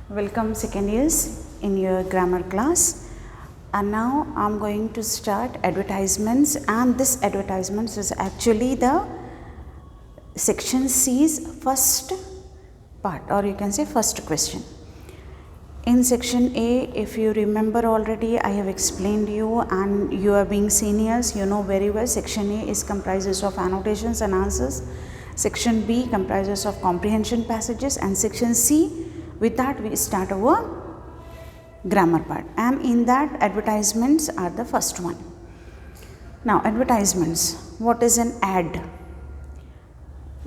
Welcome second years in your grammar class, and now I am going to start advertisements, and this advertisements is actually the section C's first part, or you can say first question. In section A, if you remember already, I have explained you, and you are being seniors, you know very well. Section A is comprises of annotations and answers, section B comprises of comprehension passages, and section C, with that we start our grammar part, and in that advertisements are the first one. Now advertisements, what is an ad?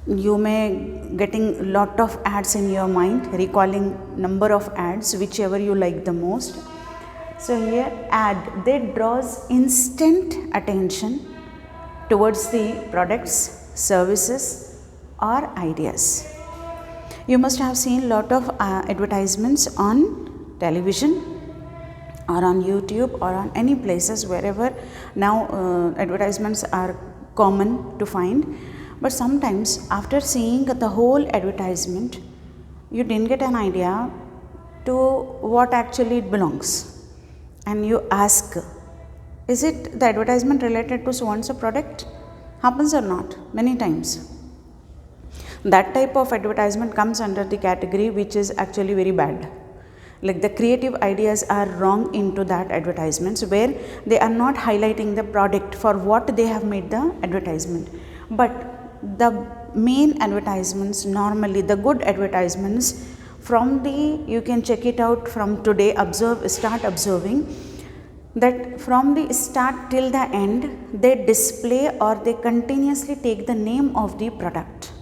You may getting lot of ads in your mind, recalling number of ads whichever you like the most. So here ad, that draws instant attention towards the products, services or ideas. You must have seen lot of advertisements on television or on YouTube or on any places wherever now advertisements are common to find. But sometimes after seeing the whole advertisement, you didn't get an idea to what actually it belongs, and you ask, is it the advertisement related to so and so product? Happens or not? Many times. That type of advertisement comes under the category which is actually very bad. Like the creative ideas are wrong into that advertisements, where they are not highlighting the product for what they have made the advertisement. But the main advertisements, normally the good advertisements, from the, you can check it out from today, start observing that from the start till the end, they display or they continuously take the name of the product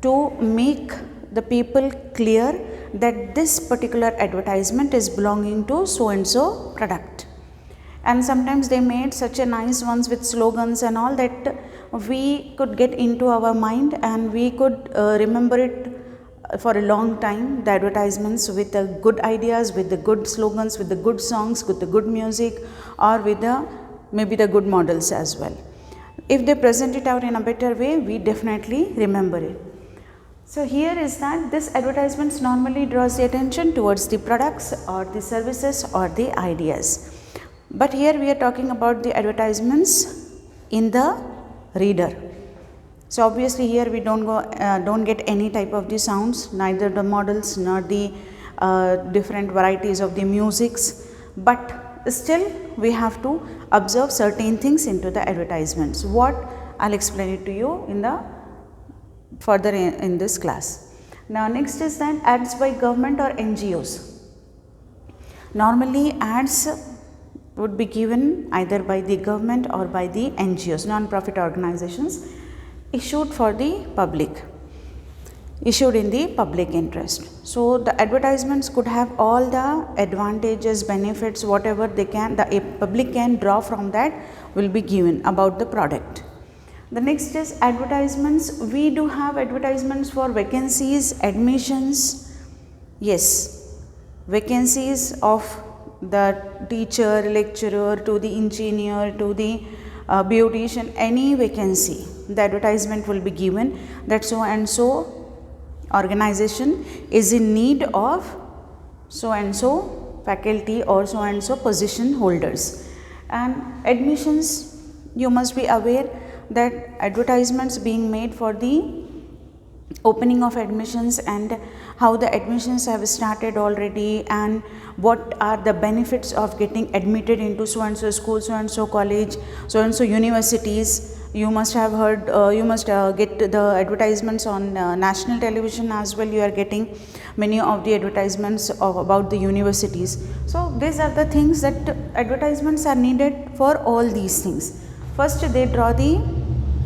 to make the people clear that this particular advertisement is belonging to so and so product. And sometimes they made such a nice ones with slogans and all that we could get into our mind, and we could remember it for a long time, the advertisements with the good ideas, with the good slogans, with the good songs, with the good music, or with the maybe the good models as well. If they present it out in a better way, we definitely remember it. So here is that this advertisements normally draws the attention towards the products or the services or the ideas. But here we are talking about the advertisements in the reader. So obviously here we don't get any type of the sounds, neither the models nor the different varieties of the musics, but still we have to observe certain things into the advertisements. What? I'll explain it to you in the further in this class. Now next is that ads by government or NGOs. Normally ads would be given either by the government or by the NGOs, non-profit organizations, issued for the public, issued in the public interest. So the advertisements could have all the advantages, benefits, whatever they can, the public can draw from that will be given about the product. The next is advertisements. We do have advertisements for vacancies, admissions. Yes, vacancies of the teacher, lecturer, to the engineer, to the beautician, any vacancy, the advertisement will be given that so and so organization is in need of so and so faculty or so and so position holders. And admissions, you must be aware that advertisements being made for the opening of admissions and how the admissions have started already, and what are the benefits of getting admitted into so and so school, so and so college, so and so universities. You must have heard, you must get the advertisements on national television as well. You are getting many of the advertisements about the universities. So these are the things that advertisements are needed for all these things. First they draw the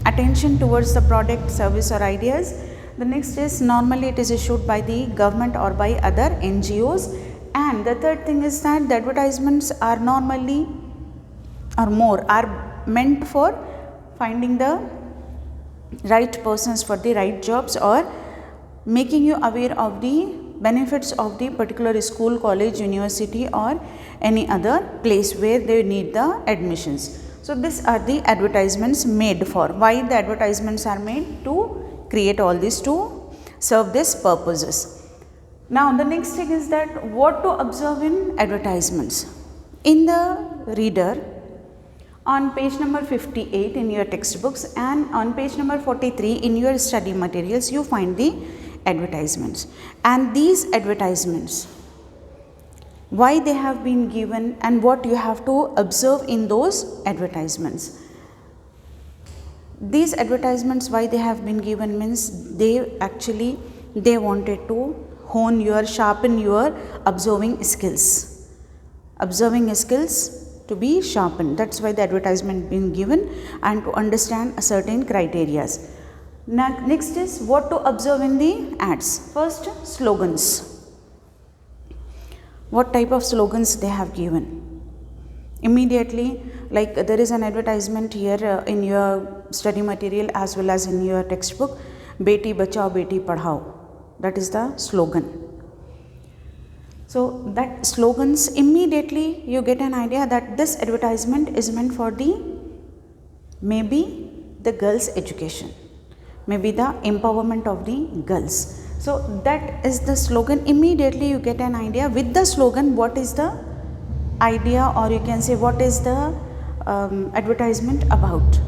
attention towards the product, service or ideas. The next is normally it is issued by the government or by other NGOs. And the third thing is that the advertisements are normally or more are meant for finding the right persons for the right jobs, or making you aware of the benefits of the particular school, college, university or any other place where they need the admissions. So these are the advertisements made for. Why the advertisements are made? To create all this, to serve these purposes. Now the next thing is that what to observe in advertisements. In the reader, on page number 58 in your textbooks and on page number 43 in your study materials, you find the advertisements. And these advertisements, why they have been given and what you have to observe in those advertisements. These advertisements, why they have been given means they wanted to sharpen your observing skills to be sharpened. That's why the advertisement been given, and to understand a certain criterias. Next is what to observe in the ads. First, slogans. What type of slogans they have given. Immediately, like there is an advertisement here in your study material as well as in your textbook, Beti Bachao Beti Padhao. That is the slogan. So that slogans, immediately you get an idea that this advertisement is meant for maybe the girls' education, maybe the empowerment of the girls. So that is the slogan. Immediately you get an idea with the slogan what is the idea, or you can say what is the advertisement about.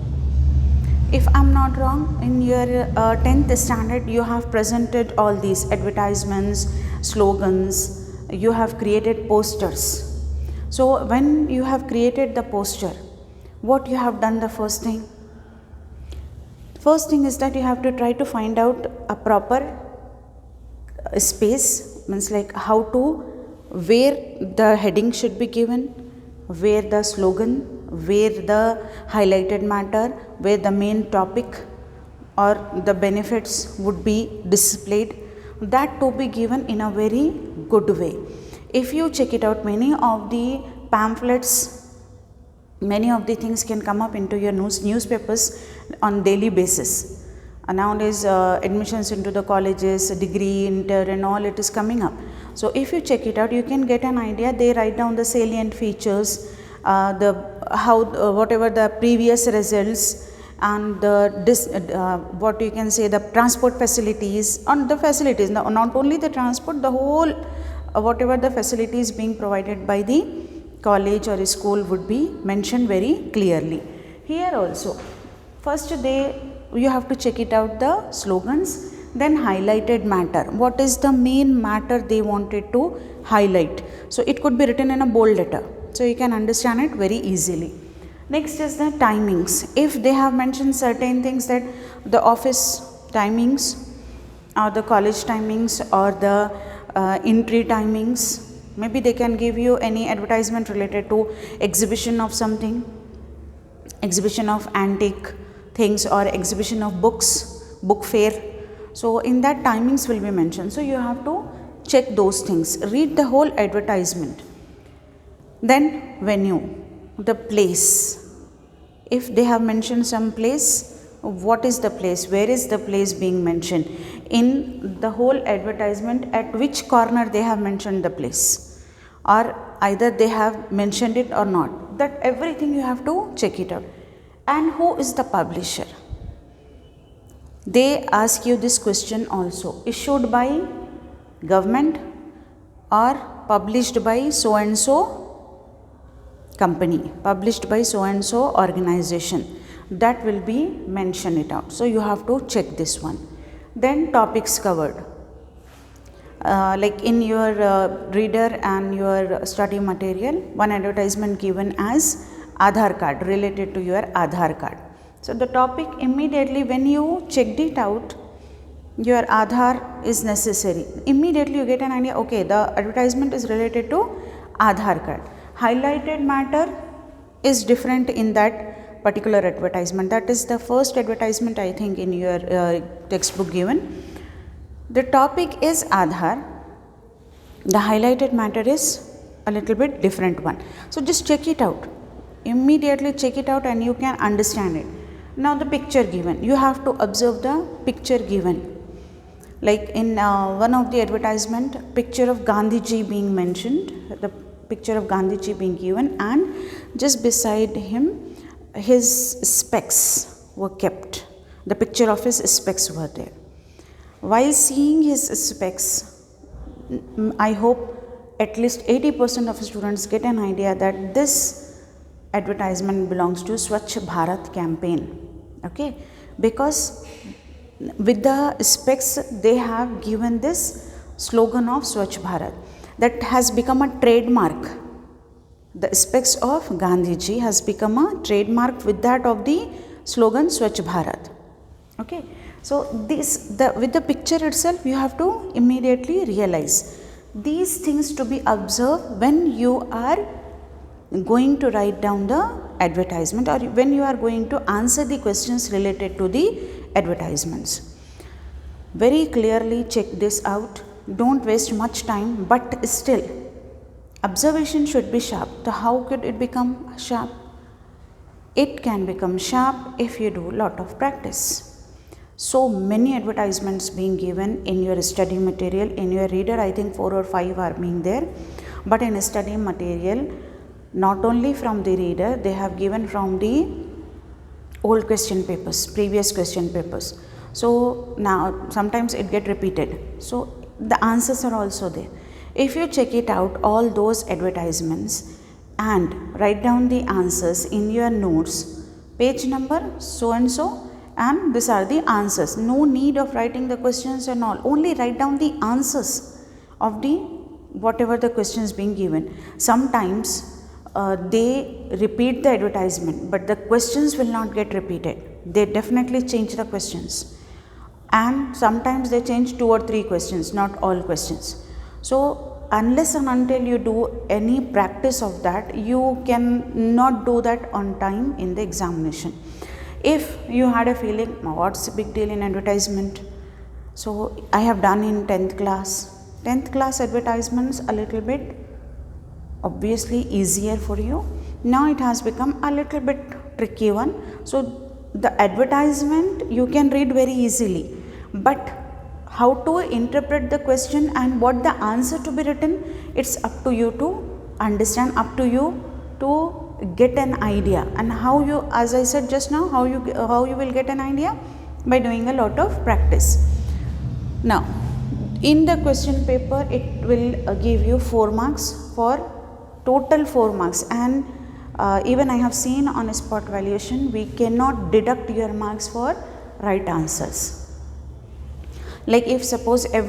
If I am not wrong, in your 10th standard you have presented all these advertisements, slogans, you have created posters. So when you have created the poster, what you have done, the first thing is that you have to try to find out a proper space, means like where the heading should be given, where the slogan, where the highlighted matter, where the main topic or the benefits would be displayed, that to be given in a very good way. If you check it out, many of the pamphlets, many of the things can come up into your newspapers on daily basis. Nowadays admissions into the colleges, degree, inter and all, it is coming up. So if you check it out, you can get an idea. They write down the salient features, whatever the previous results, and what you can say, the transport facilities, on the facilities, not only the transport, the whole whatever the facilities being provided by the college or school would be mentioned very clearly. Here also, first you have to check it out, the slogans, then highlighted matter. What is the main matter they wanted to highlight? So it could be written in a bold letter, so you can understand it very easily. Next is the timings. If they have mentioned certain things, that the office timings or the college timings or the entry timings, maybe they can give you any advertisement related to exhibition of something, exhibition of antique things, or exhibition of books, book fair. So in that timings will be mentioned. So you have to check those things, read the whole advertisement. Then venue, the place. If they have mentioned some place, what is the place, where is the place being mentioned in the whole advertisement, at which corner they have mentioned the place, or either they have mentioned it or not. That everything you have to check it out. And who is the publisher? They ask you this question also. Issued by government or published by so and so company, published by so and so organization. That will be mention it out. So you have to check this one. Then topics covered. Like in your reader and your study material, one advertisement given as Aadhaar card, related to your Aadhaar card. So the topic, immediately when you checked it out, your Aadhaar is necessary. Immediately you get an idea, okay, the advertisement is related to Aadhaar card. Highlighted matter is different in that particular advertisement. That is the first advertisement, I think, in your textbook given. The topic is Aadhaar. The highlighted matter is a little bit different one. So just check it out. Immediately check it out and you can understand it. Now the picture given, you have to observe the picture given. Like in one of the advertisement, picture of Gandhiji being mentioned, the picture of Gandhiji being given, and just beside him his specs were kept. The picture of his specs were there. While seeing his specs, I hope at least 80% of students get an idea that this advertisement belongs to Swachh Bharat campaign. Okay, because with the specs they have given this slogan of Swachh Bharat that has become a trademark. The specs of Gandhiji has become a trademark with that of the slogan Swachh Bharat. Okay, so with the picture itself you have to immediately realize these things to be observed when you are going to write down the advertisement or when you are going to answer the questions related to the advertisements. Very clearly check this out, don't waste much time, but still observation should be sharp. So how could it become sharp? It can become sharp if you do lot of practice. So many advertisements being given in your study material, in your reader I think 4 or 5 are being there, but in study material not only from the reader, they have given from the old question papers, previous question papers. So now sometimes it get repeated, so the answers are also there. If you check it out, all those advertisements, and write down the answers in your notes, page number so and so, and these are the answers. No need of writing the questions and all, only write down the answers of the whatever the questions being given. Sometimes they repeat the advertisement, but the questions will not get repeated. They definitely change the questions, and sometimes they change 2 or 3 questions, not all questions. So unless and until you do any practice of that, you can not do that on time in the examination. If you had a feeling, what's the big deal in advertisement? So I have done in 10th class advertisements a little bit obviously easier for you. Now it has become a little bit tricky one. So the advertisement you can read very easily, but how to interpret the question and what the answer to be written, it's up to you to understand, up to you to get an idea. And how you, as I said just now, how you will get an idea? By doing a lot of practice. Now in the question paper it will give you 4 marks, for total 4 marks, and even I have seen on a spot valuation we cannot deduct your marks for right answers. Like if suppose like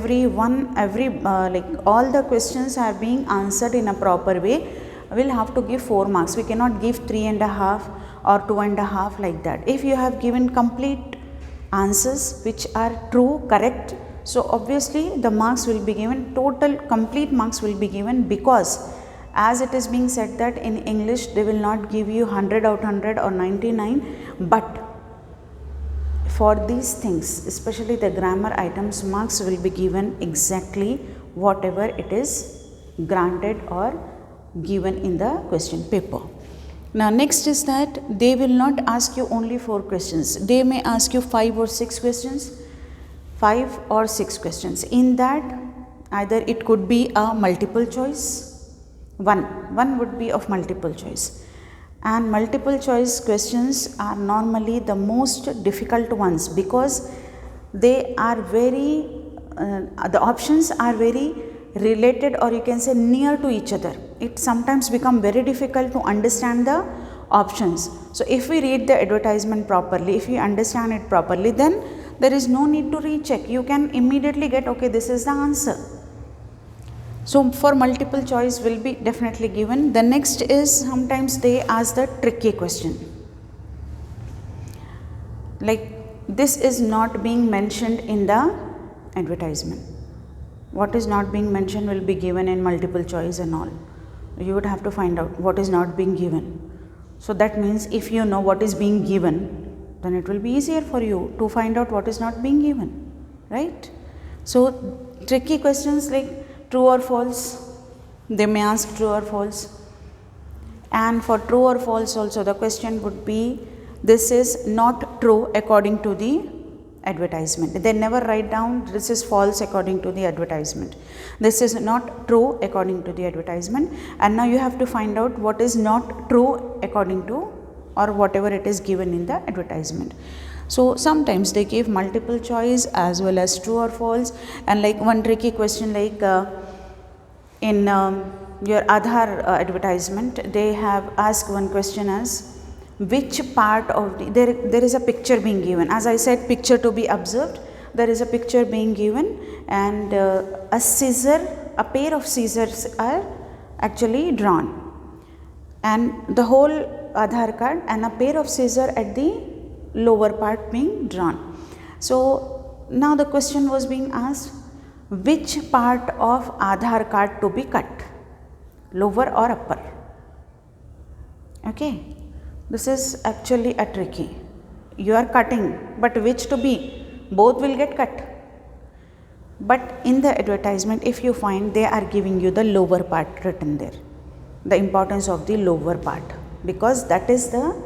all the questions are being answered in a proper way, we'll have to give 4 marks. We cannot give 3.5 or 2.5 like that. If you have given complete answers which are true, correct, so obviously the marks will be given, total complete marks will be given, because as it is being said that in English they will not give you 100 out of 100 or 99, but for these things, especially the grammar items, marks will be given exactly whatever it is granted or given in the question paper. Now next is that they will not ask you only 4 questions, they may ask you 5 or 6 questions. 5 or 6 questions. In that either it could be a multiple choice, one would be of multiple choice, and multiple choice questions are normally the most difficult ones, because they are very the options are very related, or you can say near to each other. It sometimes become very difficult to understand the options. So if we read the advertisement properly, if we understand it properly, then there is no need to recheck. You can immediately get, okay, this is the answer. So for multiple choice will be definitely given. The next is sometimes they ask the tricky question. Like this is not being mentioned in the advertisement. What is not being mentioned will be given in multiple choice and all. You would have to find out what is not being given. So that means if you know what is being given, then it will be easier for you to find out what is not being given, right? So tricky questions like true or false, they may ask true or false. And for true or false also the question would be, this is not true according to the advertisement. They never write down this is false according to the advertisement. This is not true according to the advertisement, and now you have to find out what is not true according to, or whatever it is given in the advertisement. So sometimes they give multiple choice as well as true or false. And like one tricky question like in your Aadhaar advertisement, they have asked one question as which part of the, there is a picture being given. As I said, picture to be observed. There is a picture being given, and a pair of scissors are actually drawn, and the whole Aadhaar card and a pair of scissors at the lower part being drawn. So now the question was being asked, which part of Aadhaar card to be cut, lower or upper? Okay, this is actually a tricky. You are cutting, but which to be? Both will get cut. But in the advertisement, if you find, they are giving you the lower part written there, the importance of the lower part, because that is the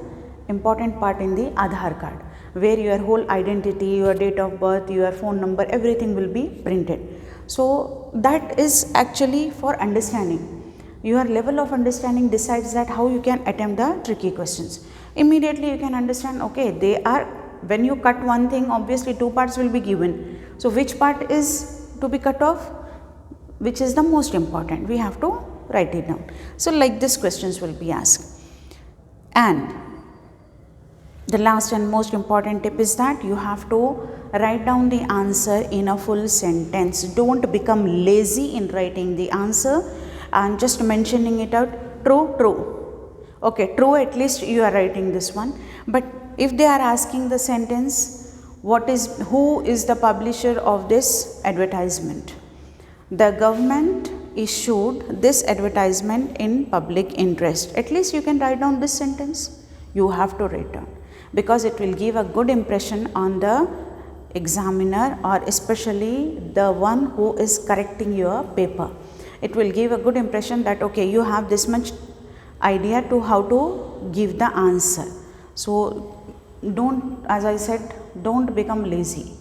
important part in the Aadhaar card, where your whole identity, your date of birth, your phone number, everything will be printed. So that is actually for understanding. Your level of understanding decides that how you can attempt the tricky questions. Immediately you can understand, okay, they are, when you cut one thing, obviously two parts will be given. So which part is to be cut off, which is the most important, we have to write it down. So like this questions will be asked. And the last and most important tip is that you have to write down the answer in a full sentence. Don't become lazy in writing the answer and just mentioning it out, true, true. Okay, true, at least you are writing this one. But if they are asking the sentence, who is the publisher of this advertisement? The government issued this advertisement in public interest. At least you can write down this sentence. You have to write down, because it will give a good impression on the examiner, or especially the one who is correcting your paper. It will give a good impression that okay, you have this much idea to how to give the answer. So don't, as I said, don't become lazy.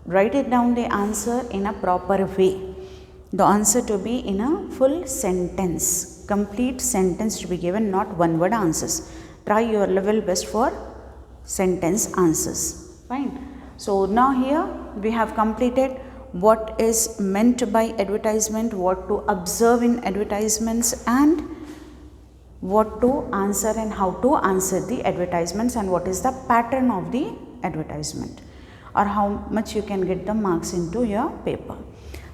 Write it down the answer in a proper way. The answer to be in a full sentence, complete sentence to be given, not one word answers. Try your level best for sentence answers. Fine. So now here we have completed what is meant by advertisement, what to observe in advertisements, and what to answer and how to answer the advertisements, and what is the pattern of the advertisement, or how much you can get the marks into your paper.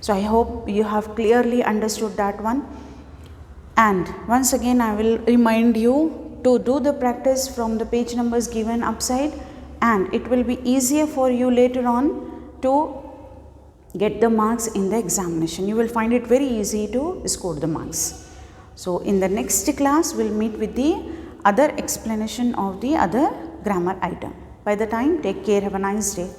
So I hope you have clearly understood that one. And once again I will remind you to do the practice from the page numbers given upside, and it will be easier for you later on to get the marks in the examination. You will find it very easy to score the marks. So in the next class we'll meet with the other explanation of the other grammar item. By the time, take care, have a nice day.